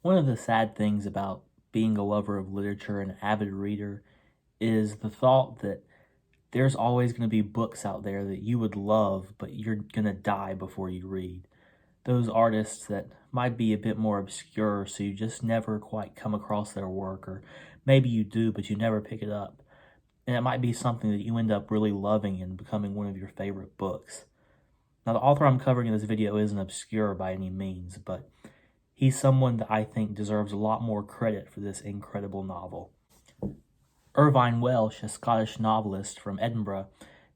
One of the sad things about being a lover of literature and avid reader is the thought that there's always going to be books out there that you would love, but you're going to die before you read. Those artists that might be a bit more obscure, so you just never quite come across their work, or maybe you do, but you never pick it up. And it might be something that you end up really loving and becoming one of your favorite books. Now, the author I'm covering in this video isn't obscure by any means, but he's someone that I think deserves a lot more credit for this incredible novel. Irvine Welsh, a Scottish novelist from Edinburgh,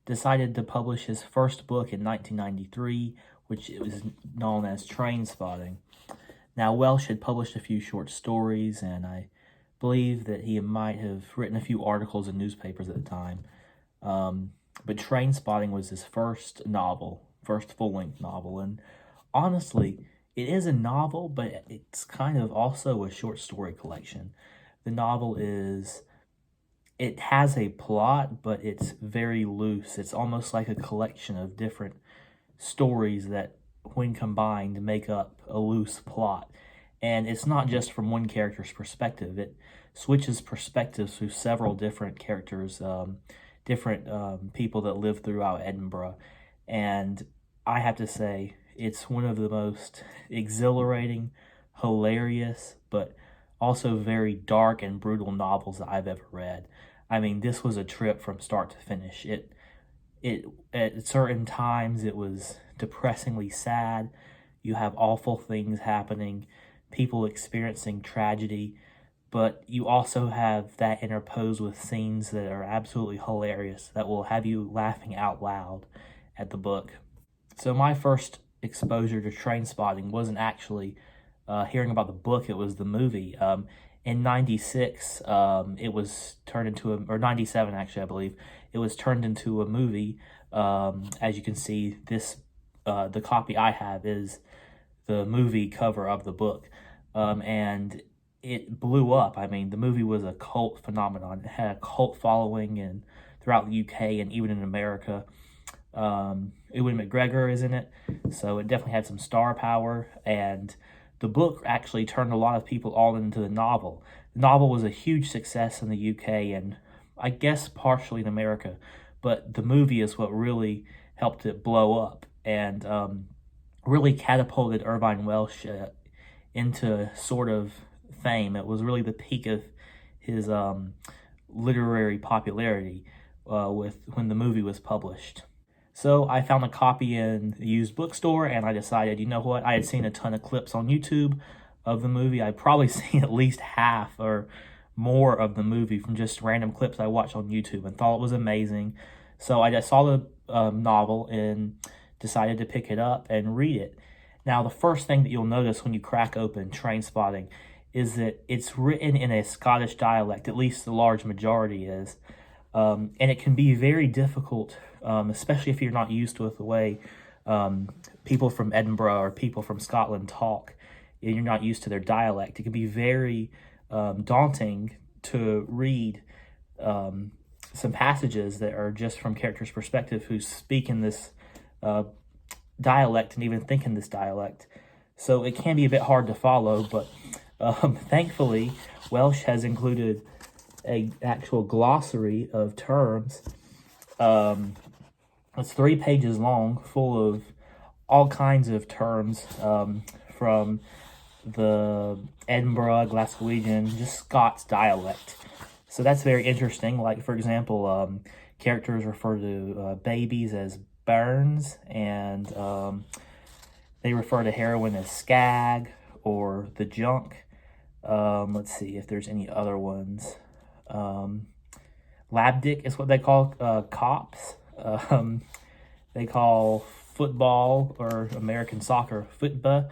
decided to publish his first book in 1993, which was known as Trainspotting. Now, Welsh had published a few short stories, and I believe that he might have written a few articles in newspapers at the time. But Trainspotting was his first full-length novel, and honestly, it is a novel, but it's kind of also a short story collection. The novel it has a plot, but it's very loose. It's almost like a collection of different stories that, when combined, make up a loose plot. And it's not just from one character's perspective. It switches perspectives through several different characters, different people that live throughout Edinburgh. And I have to say, it's one of the most exhilarating, hilarious, but also very dark and brutal novels that I've ever read. I mean, this was a trip from start to finish. It at certain times it was depressingly sad. You have awful things happening, people experiencing tragedy, but you also have that interposed with scenes that are absolutely hilarious that will have you laughing out loud at the book. So my first exposure to Trainspotting wasn't actually hearing about the book, it was the movie. In 96, it was turned into or 97 actually, I believe, it was turned into a movie. As you can see, the copy I have is the movie cover of the book. And it blew up. I mean, the movie was a cult phenomenon. It had a cult following throughout the UK and even in America. Ewan McGregor is in it, so it definitely had some star power, and the book actually turned a lot of people all into the novel. The novel was a huge success in the UK and I guess partially in America, but the movie is what really helped it blow up and really catapulted Irvine Welsh into sort of fame. It was really the peak of his literary popularity when the movie was published. So I found a copy in the used bookstore, and I decided, you know what, I had seen a ton of clips on YouTube of the movie. I'd probably seen at least half or more of the movie from just random clips I watched on YouTube and thought it was amazing. So I just saw the novel and decided to pick it up and read it. Now, the first thing that you'll notice when you crack open Trainspotting is that it's written in a Scottish dialect, at least the large majority is. And it can be very difficult, especially if you're not used to the way people from Edinburgh or people from Scotland talk, and you're not used to their dialect. It can be very daunting to read some passages that are just from characters' perspective who speak in this dialect and even think in this dialect. So it can be a bit hard to follow, but thankfully, Welsh has included an actual glossary of terms. It's 3 pages long, full of all kinds of terms from the Edinburgh, Glaswegian, just Scots dialect. So that's very interesting. Like, for example, characters refer to babies as bairns, and they refer to heroin as scag or the junk. Let's see if there's any other ones. Labdick is what they call cops. They call football or American soccer football.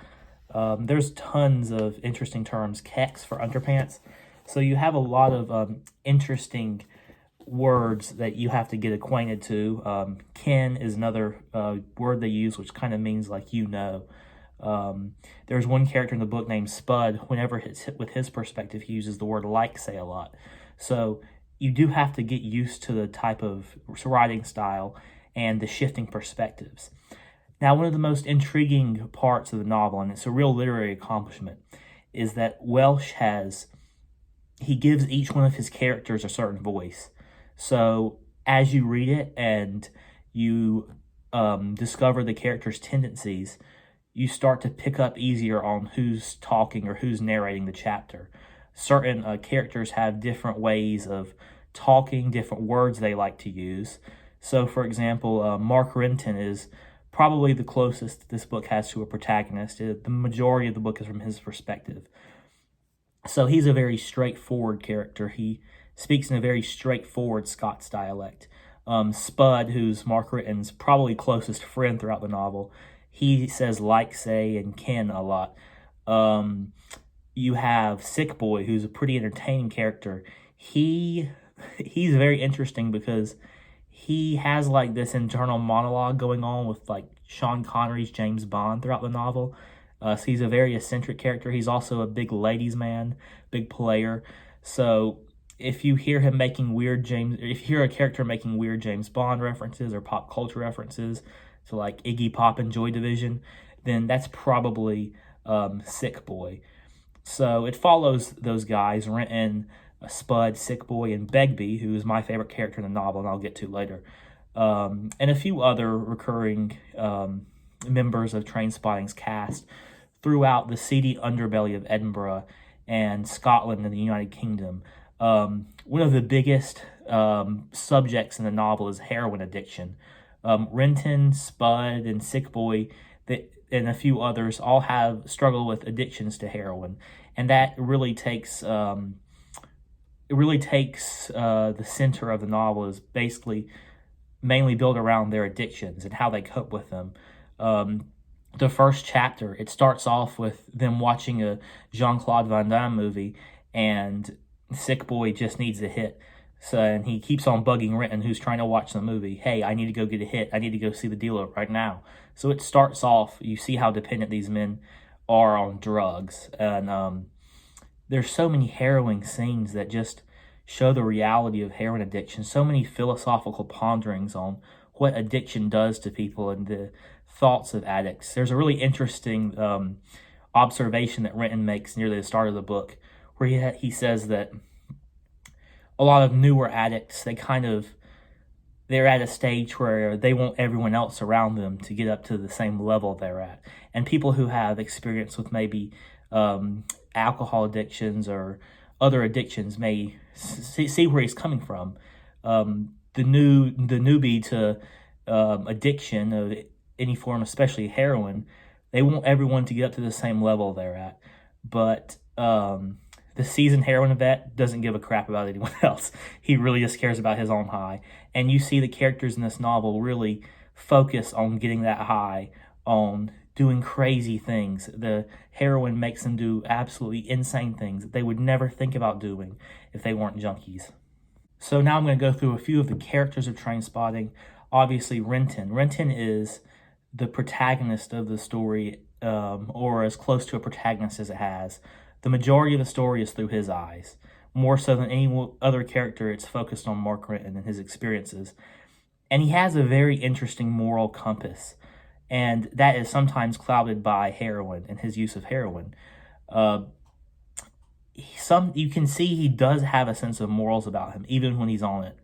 There's tons of interesting terms. Kex for underpants. So you have a lot of interesting words that you have to get acquainted to. Ken is another word they use, which kind of means like you know. There's one character in the book named Spud. Whenever it's hit with his perspective, he uses the word like say a lot. So you do have to get used to the type of writing style and the shifting perspectives. Now, one of the most intriguing parts of the novel, and it's a real literary accomplishment, is that he gives each one of his characters a certain voice. So as you read it and you discover the character's tendencies, you start to pick up easier on who's talking or who's narrating the chapter. Certain characters have different ways of talking, different words they like to use. So, for example, Mark Renton is probably the closest this book has to a protagonist. The majority of the book is from his perspective. So he's a very straightforward character. He speaks in a very straightforward Scots dialect. Spud, who's Mark Ritten's probably closest friend throughout the novel, he says like, say, and ken a lot. You have Sick Boy, who's a pretty entertaining character. He's very interesting because he has like this internal monologue going on with like Sean Connery's James Bond throughout the novel. So he's a very eccentric character. He's also a big ladies' man, big player. So if you hear if you hear a character making weird James Bond references or pop culture references to like Iggy Pop and Joy Division, then that's probably Sick Boy. So it follows those guys, Renton, Spud, Sick Boy, and Begbie, who is my favorite character in the novel, and I'll get to later, and a few other recurring members of Trainspotting's cast throughout the seedy underbelly of Edinburgh and Scotland and the United Kingdom. One of the biggest subjects in the novel is heroin addiction. Renton, Spud, and Sick Boy, and a few others all have struggled with addictions to heroin, and that really takes the center of the novel is basically mainly built around their addictions and how they cope with them. The first chapter, it starts off with them watching a Jean-Claude Van Damme movie, and Sick Boy just needs a hit. So, and he keeps on bugging Renton, who's trying to watch the movie. Hey, I need to go get a hit. I need to go see the dealer right now. So it starts off, you see how dependent these men are on drugs. And there's so many harrowing scenes that just show the reality of heroin addiction. So many philosophical ponderings on what addiction does to people and the thoughts of addicts. There's a really interesting observation that Renton makes near the start of the book, where he says that a lot of newer addicts, they're at a stage where they want everyone else around them to get up to the same level they're at. And people who have experience with maybe alcohol addictions or other addictions may see where he's coming from. The newbie to addiction of any form, especially heroin, they want everyone to get up to the same level they're at. But the seasoned heroin vet doesn't give a crap about anyone else. He really just cares about his own high. And you see the characters in this novel really focus on getting that high, on doing crazy things. The heroin makes them do absolutely insane things that they would never think about doing if they weren't junkies. So now I'm going to go through a few of the characters of Trainspotting. Obviously, Renton. Renton is the protagonist of the story, or as close to a protagonist as it has. The majority of the story is through his eyes. More so than any other character, it's focused on Mark Renton and his experiences. And he has a very interesting moral compass, and that is sometimes clouded by heroin and his use of heroin. You can see he does have a sense of morals about him, even when he's on it.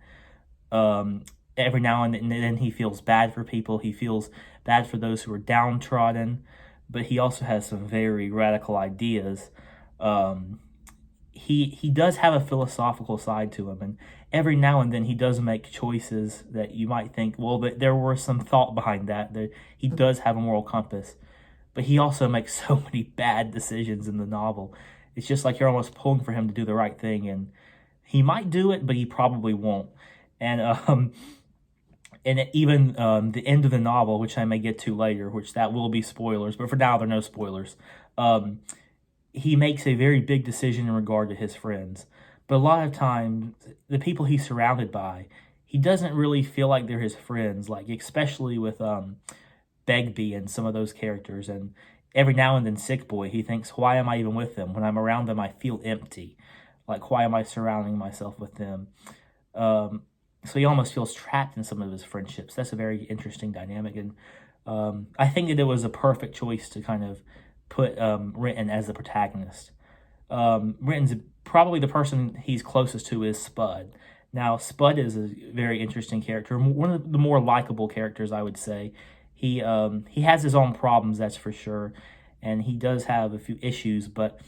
Every now and then he feels bad for people. He feels bad for those who are downtrodden, but he also has some very radical ideas. He does have a philosophical side to him, and every now and then he does make choices that you might think, well, but there was some thought behind that he does have a moral compass, but he also makes so many bad decisions in the novel. It's just like you're almost pulling for him to do the right thing, and he might do it, but he probably won't. And even the end of the novel, which I may get to later, which that will be spoilers, but for now there are no spoilers. He makes a very big decision in regard to his friends. But a lot of times, the people he's surrounded by, he doesn't really feel like they're his friends, like especially with Begbie and some of those characters. And every now and then, Sick Boy, he thinks, why am I even with them? When I'm around them, I feel empty. Like, why am I surrounding myself with them? So he almost feels trapped in some of his friendships. That's a very interesting dynamic. And I think that it was a perfect choice to kind of put Renton as the protagonist. Ritten's probably the person he's closest to is Spud. Now, Spud is a very interesting character, one of the more likable characters, I would say. He has his own problems, that's for sure, and he does have a few issues, but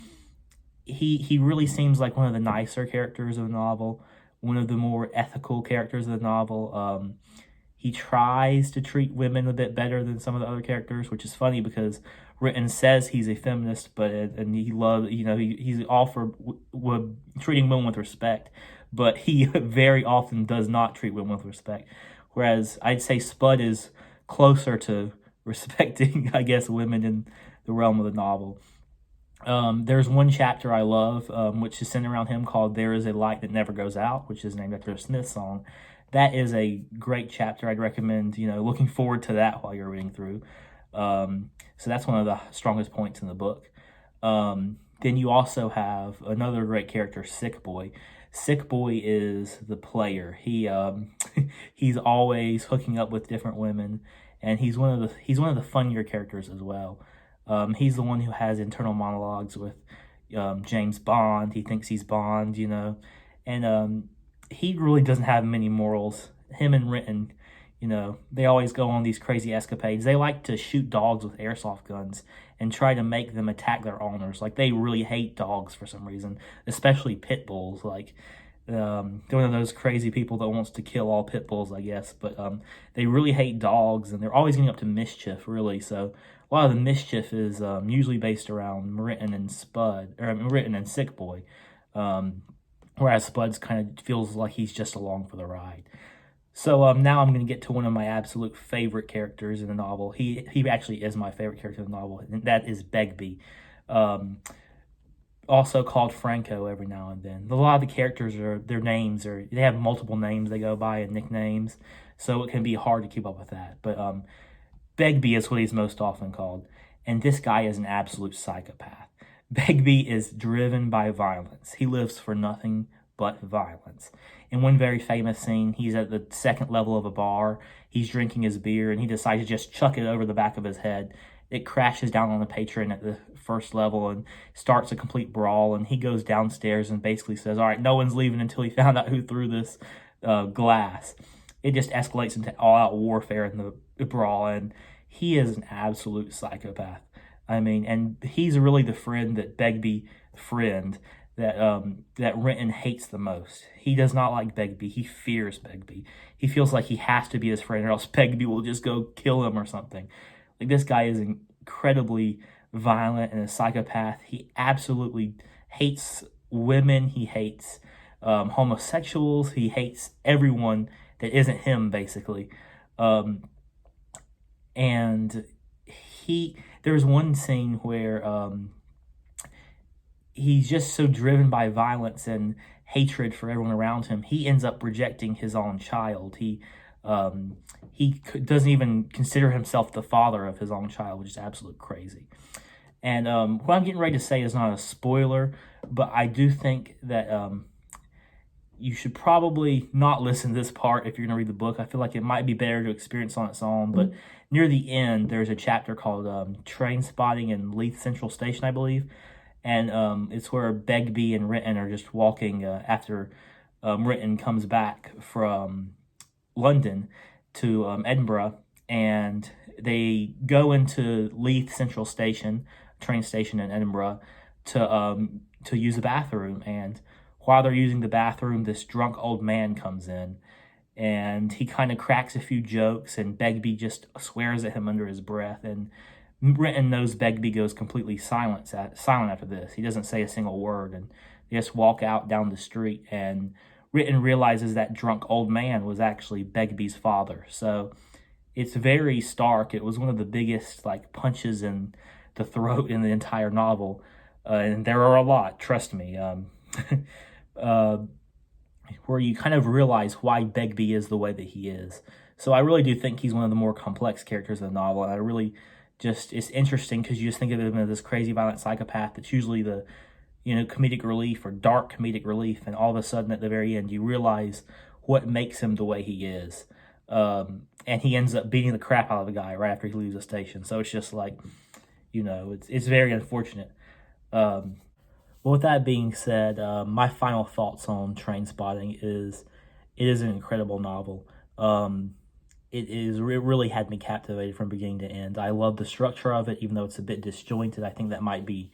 he really seems like one of the nicer characters of the novel, one of the more ethical characters of the novel. He tries to treat women a bit better than some of the other characters, which is funny because Ritten says he's a feminist, but and he loves, he's all for treating women with respect, but he very often does not treat women with respect. Whereas I'd say Spud is closer to respecting, I guess, women in the realm of the novel. There's one chapter I love, which is centered around him, called "There Is a Light That Never Goes Out," which is named after a Smith song. That is a great chapter. I'd recommend, looking forward to that while you're reading through. So that's one of the strongest points in the book. Then you also have another great character, Sick Boy. Sick Boy is the player. He's always hooking up with different women, and he's one of the funnier characters as well. He's the one who has internal monologues with James Bond. He thinks he's Bond, and he really doesn't have many morals. Him and Renton, they always go on these crazy escapades. They like to shoot dogs with airsoft guns and try to make them attack their owners. Like, they really hate dogs for some reason, especially pit bulls. Like, they're one of those crazy people that wants to kill all pit bulls, I guess. But they really hate dogs, and they're always getting up to mischief, really. So a lot of the mischief is usually based around Meriton and Meriton and Sick Boy. Whereas Spud's kind of feels like he's just along for the ride. So now I'm going to get to one of my absolute favorite characters in the novel. He actually is my favorite character in the novel, and that is Begbie. Also called Franco every now and then. A lot of the characters, they have multiple names they go by and nicknames, so it can be hard to keep up with that. But Begbie is what he's most often called, and this guy is an absolute psychopath. Begbie is driven by violence. He lives for nothing but violence. In one very famous scene, he's at the second level of a bar. He's drinking his beer, and he decides to just chuck it over the back of his head. It crashes down on the patron at the first level and starts a complete brawl, and he goes downstairs and basically says, all right, no one's leaving until he found out who threw this glass. It just escalates into all-out warfare in the brawl, and he is an absolute psychopath. I mean, and he's really the friend that that Renton hates the most. He does not like Begbie. He fears Begbie. He feels like he has to be his friend, or else Begbie will just go kill him or something. Like, this guy is incredibly violent and a psychopath. He absolutely hates women. He hates homosexuals. He hates everyone that isn't him, basically. And there's one scene where he's just so driven by violence and hatred for everyone around him, he ends up rejecting his own child. He doesn't even consider himself the father of his own child, which is absolute crazy. And what I'm getting ready to say is not a spoiler, but I do think that you should probably not listen to this part if you're going to read the book. I feel like it might be better to experience on its own, but near the end, there's a chapter called Trainspotting in Leith Central Station, I believe. And it's where Begbie and Renton are just walking after Renton comes back from London to Edinburgh, and they go into Leith Central Station, train station in Edinburgh, to use the bathroom. And while they're using the bathroom, this drunk old man comes in, and he kind of cracks a few jokes, and Begbie just swears at him under his breath. And Renton knows Begbie goes completely silent after this. He doesn't say a single word, and they just walk out down the street, and Renton realizes that drunk old man was actually Begbie's father. So it's very stark. It was one of the biggest punches in the throat in the entire novel, and there are a lot, trust me, where you kind of realize why Begbie is the way that he is. So I really do think he's one of the more complex characters in the novel, and I really it's interesting because you just think of him as this crazy violent psychopath that's usually the comedic relief or dark comedic relief, and all of a sudden at the very end you realize what makes him the way he is, and he ends up beating the crap out of the guy right after he leaves the station. So it's just it's very unfortunate. Well, with that being said, my final thoughts on Trainspotting is it is an incredible novel. Um, it really had me captivated from beginning to end. I love the structure of it, even though it's a bit disjointed. I think that might be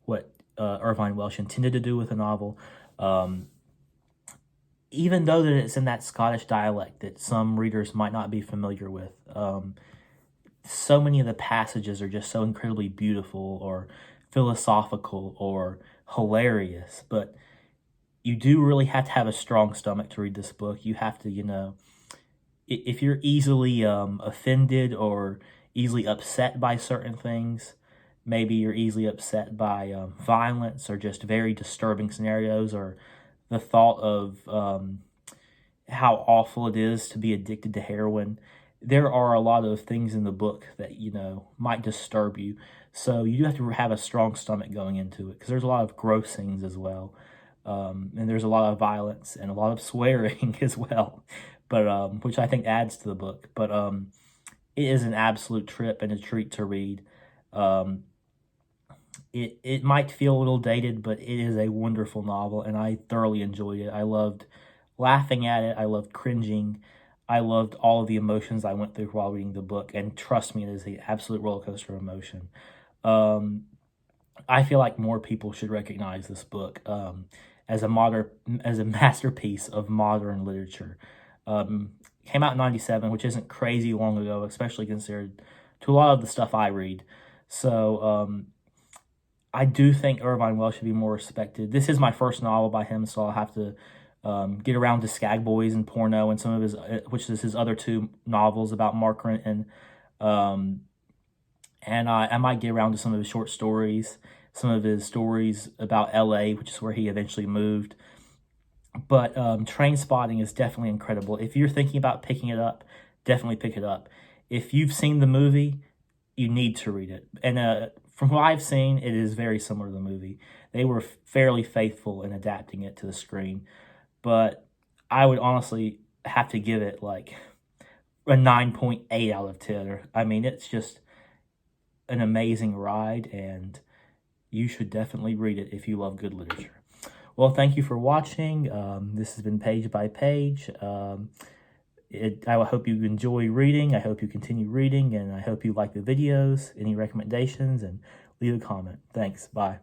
what Irvine Welsh intended to do with the novel. Um, Even though that it's in that Scottish dialect that some readers might not be familiar with, so many of the passages are just so incredibly beautiful or philosophical or hilarious. But you do really have to have a strong stomach to read this book. You have to, if you're easily offended or easily upset by certain things, maybe you're easily upset by violence or just very disturbing scenarios, or the thought of how awful it is to be addicted to heroin. There are a lot of things in the book that, might disturb you. So you do have to have a strong stomach going into it, because there's a lot of gross scenes as well. And there's a lot of violence and a lot of swearing as well, but which I think adds to the book. But it is an absolute trip and a treat to read. Um, it might feel a little dated, but it is a wonderful novel, and I thoroughly enjoyed it. I loved laughing at it. I loved cringing. I loved all of the emotions I went through while reading the book, and trust me, it is an absolute roller coaster of emotion. Um, I feel like more people should recognize this book as a masterpiece of modern literature. Came out in '97, which isn't crazy long ago, especially considered to a lot of the stuff I read. So I do think Irvine Welsh should be more respected. This is my first novel by him, so I'll have to get around to Skag Boys and Porno and some of his, which is his other two novels about Mark Renton. Um, and I might get around to some of his short stories, some of his stories about LA, which is where he eventually moved. But Trainspotting is definitely incredible. If you're thinking about picking it up, definitely pick it up. If you've seen the movie, you need to read it. And from what I've seen, it is very similar to the movie. They were fairly faithful in adapting it to the screen. But I would honestly have to give it like a 9.8 out of 10. I mean, it's just an amazing ride, and you should definitely read it if you love good literature. Well, thank you for watching. This has been Page by Page. I hope you enjoy reading. I hope you continue reading, and I hope you like the videos. Any recommendations, and leave a comment. Thanks. Bye.